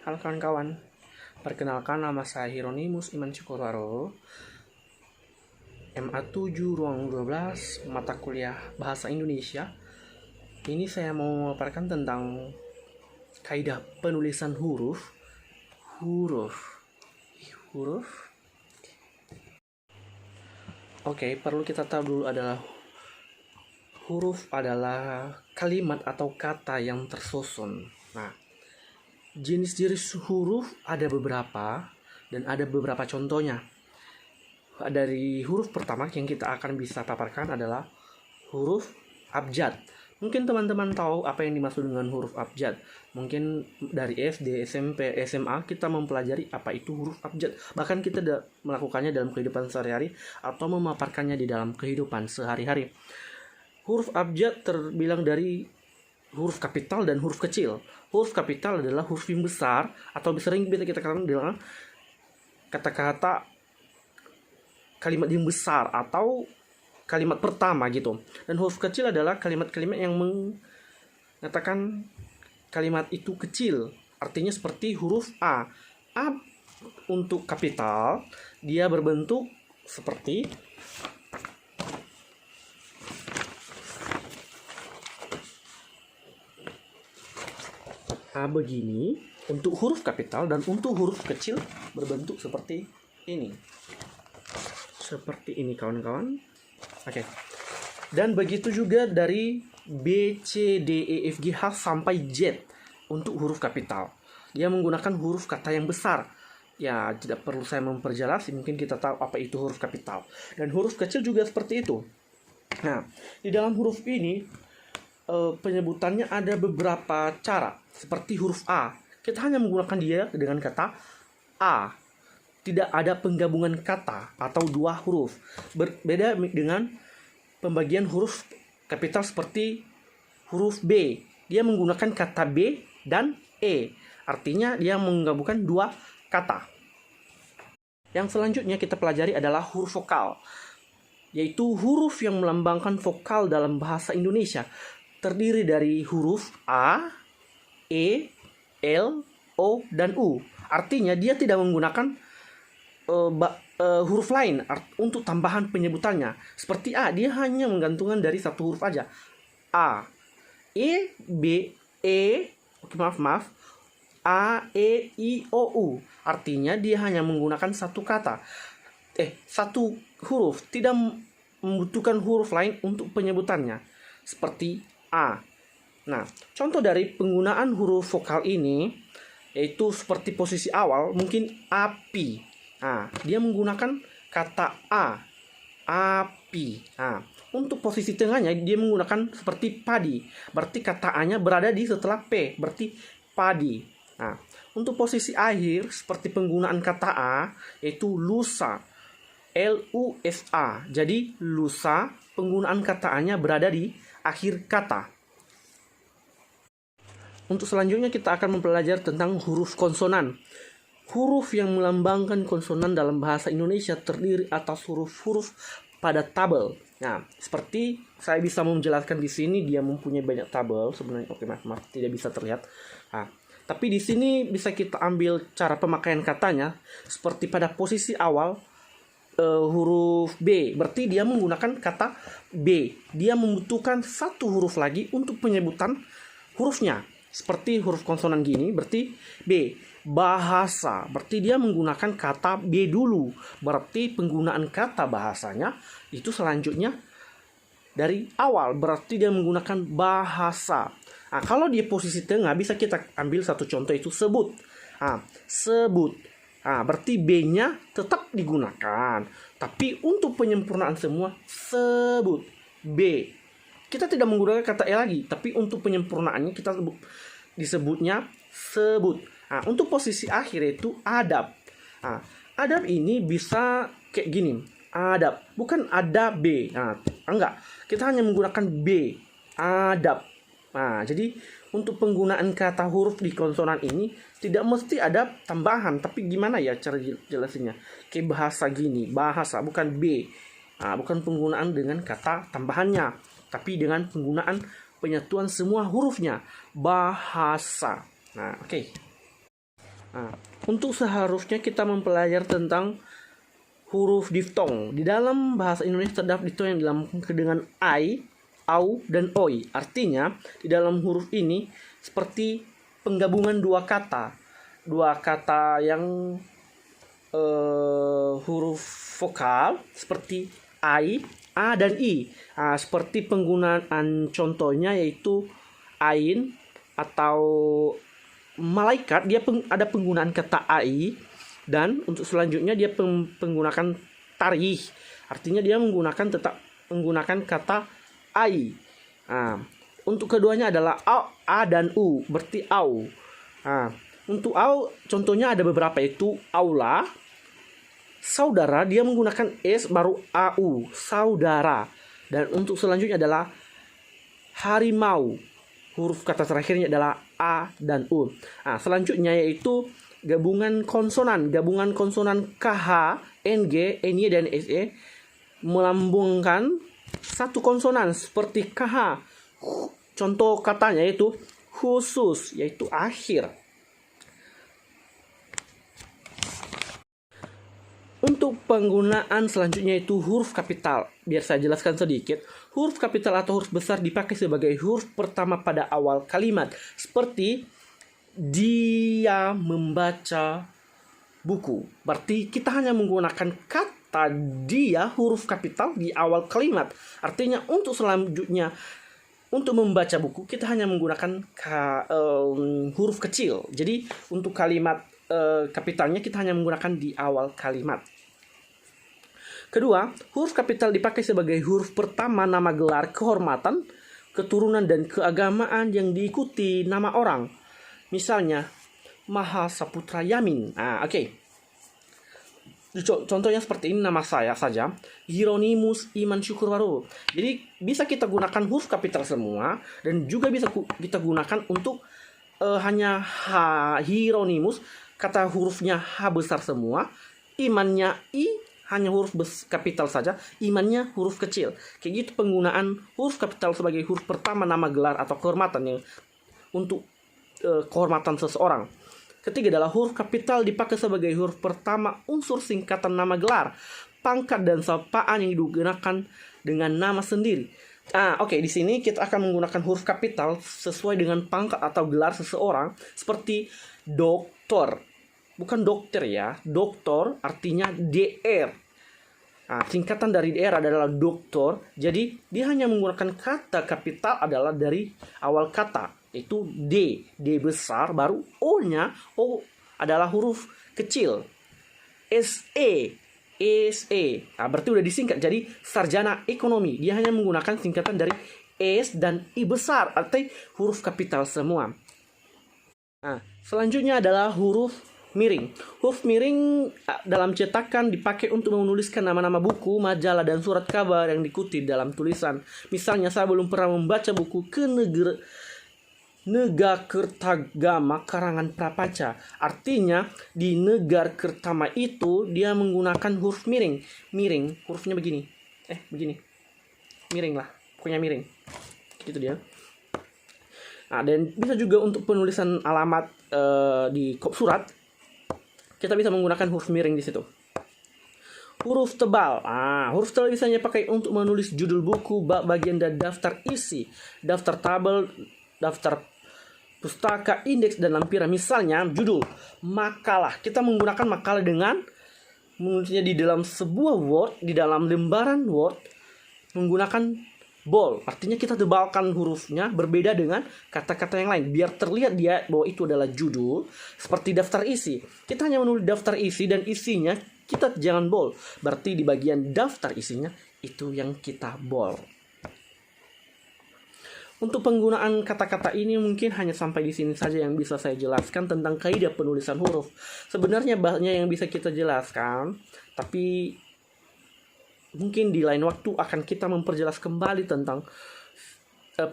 Halo kawan-kawan, perkenalkan nama saya Hieronymus Iman Cukurwaro, MA 7 Ruang 12, mata kuliah Bahasa Indonesia. Ini saya mau memaparkan tentang kaidah penulisan huruf. Oke, perlu kita tahu dulu adalah huruf adalah kalimat atau kata yang tersusun. Nah, jenis-jenis huruf ada beberapa dan ada beberapa contohnya. Dari huruf pertama yang kita akan bisa paparkan adalah huruf abjad. Mungkin teman-teman tahu apa yang dimaksud dengan huruf abjad. Mungkin dari SD, SMP, SMA kita mempelajari apa itu huruf abjad. Bahkan kita melakukannya dalam kehidupan sehari-hari atau memaparkannya di dalam kehidupan sehari-hari. Huruf abjad terbilang dari huruf kapital dan huruf kecil. Huruf kapital adalah huruf yang besar atau sering bisa kita katakan dalam kata-kata kalimat yang besar atau kalimat pertama gitu. Dan huruf kecil adalah kalimat-kalimat yang mengatakan kalimat itu kecil. Artinya seperti huruf A. A untuk kapital, dia berbentuk seperti A begini untuk huruf kapital, dan untuk huruf kecil berbentuk seperti ini. Seperti ini kawan-kawan. Oke. Dan begitu juga dari B, C, D, E, F, G, H sampai Z untuk huruf kapital. Dia menggunakan huruf kata yang besar. Ya, tidak perlu saya memperjelas, mungkin kita tahu apa itu huruf kapital. Dan huruf kecil juga seperti itu. Nah, di dalam huruf ini penyebutannya ada beberapa cara. Seperti huruf A, kita hanya menggunakan dia dengan kata A. Tidak ada penggabungan kata atau dua huruf. Berbeda dengan pembagian huruf kapital seperti huruf B. Dia menggunakan kata B dan E. Artinya dia menggabungkan dua kata. Yang selanjutnya kita pelajari adalah huruf vokal, yaitu huruf yang melambangkan vokal dalam bahasa Indonesia. Terdiri dari huruf A, E, L, O, dan U. Artinya dia tidak menggunakan huruf lain untuk tambahan penyebutannya. Seperti A, dia hanya menggantungkan dari satu huruf aja. A, E, B, E, maaf, A, E, I, O, U. Artinya dia hanya menggunakan satu kata. Satu huruf, tidak membutuhkan huruf lain untuk penyebutannya. Seperti A. Nah, contoh dari penggunaan huruf vokal ini yaitu seperti posisi awal, mungkin api. Nah, dia menggunakan kata A, api. Nah, untuk posisi tengahnya dia menggunakan seperti padi. Berarti kata A-nya berada di setelah P, berarti padi. Nah, untuk posisi akhir seperti penggunaan kata A yaitu lusa, L-U-S-A. Jadi lusa, penggunaan kata A-nya berada di akhir kata. Untuk selanjutnya kita akan mempelajari tentang huruf konsonan. Huruf yang melambangkan konsonan dalam bahasa Indonesia terdiri atas huruf-huruf pada tabel. Nah, seperti saya bisa menjelaskan di sini, dia mempunyai banyak tabel sebenarnya. Oke, maaf, tidak bisa terlihat. Nah, tapi di sini bisa kita ambil cara pemakaian katanya seperti pada posisi awal huruf B, berarti dia menggunakan kata B. Dia membutuhkan satu huruf lagi untuk penyebutan hurufnya. Seperti huruf konsonan gini, berarti B. Bahasa, berarti dia menggunakan kata B dulu. Berarti penggunaan kata bahasanya itu selanjutnya dari awal, berarti dia menggunakan bahasa. Nah, kalau di posisi tengah bisa kita ambil satu contoh, itu sebut. Nah, sebut. Nah, berarti B-nya tetap digunakan. Tapi untuk penyempurnaan semua, sebut. B. Kita tidak menggunakan kata E lagi, tapi untuk penyempurnaannya kita disebutnya sebut. Nah, untuk posisi akhir itu adab. Nah, adab ini bisa kayak gini. Adab, bukan ada B. Nah, enggak. Kita hanya menggunakan B. Adab. Nah, jadi untuk penggunaan kata huruf di konsonan ini tidak mesti ada tambahan. Tapi gimana ya cara jelasinnya? Kayak bahasa gini, bahasa bukan B. Nah, bukan penggunaan dengan kata tambahannya, tapi dengan penggunaan penyatuan semua hurufnya. Bahasa. Nah, oke. Nah, untuk seharusnya kita mempelajari tentang huruf diftong. Di dalam bahasa Indonesia terdapat diftong yang dilambungkan dengan ai, au, dan oi. Artinya, di dalam huruf ini seperti penggabungan dua kata. Dua kata yang huruf vokal seperti ai, a, dan i. Nah, seperti penggunaan contohnya yaitu ain atau malaikat, dia ada penggunaan kata ai, dan untuk selanjutnya dia penggunakan tarih, artinya dia tetap menggunakan kata ai. Nah, untuk keduanya adalah a dan u, berarti au. Nah, untuk au contohnya ada beberapa, yaitu aula, saudara, dia menggunakan s baru au, saudara. Dan untuk selanjutnya adalah harimau, huruf kata terakhirnya adalah a dan u. Nah, selanjutnya yaitu gabungan konsonan kh, ng, ny, dan se melambungkan satu konsonan seperti kh. Contoh katanya yaitu khusus, yaitu akhir. Untuk penggunaan selanjutnya yaitu huruf kapital. Biar saya jelaskan sedikit. Huruf kapital atau huruf besar dipakai sebagai huruf pertama pada awal kalimat. Seperti dia membaca buku. Berarti kita hanya menggunakan kata dia, huruf kapital, di awal kalimat. Artinya untuk selanjutnya, untuk membaca buku, kita hanya menggunakan huruf kecil. Jadi untuk kalimat kapitalnya kita hanya menggunakan di awal kalimat. Kedua, huruf kapital dipakai sebagai huruf pertama nama gelar, kehormatan, keturunan, dan keagamaan yang diikuti nama orang. Misalnya, Mahasaputra Yamin. Oke. Contohnya seperti ini, nama saya saja, Hieronymus Iman Syukurwaru. Jadi bisa kita gunakan huruf kapital semua, dan juga bisa kita gunakan untuk hanya Hieronymus, kata hurufnya H besar semua, imannya I hanya huruf kapital saja, imannya huruf kecil. Kayak gitu penggunaan huruf kapital sebagai huruf pertama nama gelar atau kehormatan yang untuk kehormatan seseorang. Ketiga adalah huruf kapital dipakai sebagai huruf pertama unsur singkatan nama gelar, pangkat, dan sapaan yang digunakan dengan nama sendiri. Oke, di sini kita akan menggunakan huruf kapital sesuai dengan pangkat atau gelar seseorang, seperti doktor. Bukan dokter ya, doktor artinya dr. Singkatan dari dr adalah doktor. Jadi dia hanya menggunakan kata kapital adalah dari awal kata, yaitu D besar, baru O-nya, O adalah huruf kecil, SE. Berarti udah disingkat jadi sarjana ekonomi. Dia hanya menggunakan singkatan dari S dan I besar, artinya huruf kapital semua. Selanjutnya adalah huruf miring. Huruf miring dalam cetakan dipakai untuk menuliskan nama-nama buku, majalah, dan surat kabar yang dikutip dalam tulisan. Misalnya, saya belum pernah membaca buku Negakertagama karangan Prapaca. Artinya di Negakertagama itu dia menggunakan huruf miring. Miring, hurufnya begini. Begini. Miring lah, pokoknya miring. Gitu dia. Dan bisa juga untuk penulisan alamat di kop surat, kita bisa menggunakan huruf miring di situ. Huruf tebal. Huruf tebal biasanya pakai untuk menulis judul buku, bab, bagian, dan daftar isi, daftar tabel, daftar pustaka, indeks, dan lampiran. Misalnya judul makalah. Kita menggunakan makalah dengan menulisnya di dalam sebuah Word, di dalam lembaran Word, menggunakan bold. Artinya kita tebalkan hurufnya berbeda dengan kata-kata yang lain, biar terlihat dia bahwa itu adalah judul. Seperti daftar isi, kita hanya menulis daftar isi dan isinya kita jangan bold. Berarti di bagian daftar isinya itu yang kita bold. Untuk penggunaan kata-kata ini mungkin hanya sampai di sini saja yang bisa saya jelaskan tentang kaidah penulisan huruf. Sebenarnya banyak yang bisa kita jelaskan, tapi mungkin di lain waktu akan kita memperjelas kembali tentang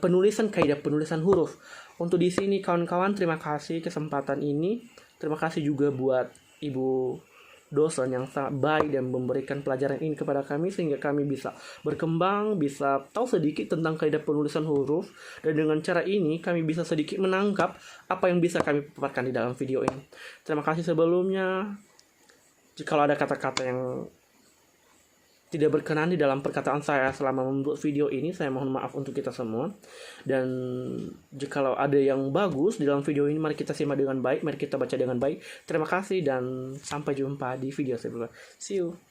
penulisan, kaidah penulisan huruf. Untuk di sini kawan-kawan, terima kasih kesempatan ini. Terima kasih juga buat Ibu dosen yang sangat baik dan memberikan pelajaran ini kepada kami sehingga kami bisa berkembang, bisa tahu sedikit tentang kaidah penulisan huruf, dan dengan cara ini kami bisa sedikit menangkap apa yang bisa kami paparkan di dalam video ini. Terima kasih sebelumnya. Jika ada kata-kata yang tidak berkenan di dalam perkataan saya selama membuat video ini, saya mohon maaf untuk kita semua. Dan jikalau ada yang bagus di dalam video ini, mari kita simak dengan baik, mari kita baca dengan baik. Terima kasih dan sampai jumpa di video selanjutnya. See you.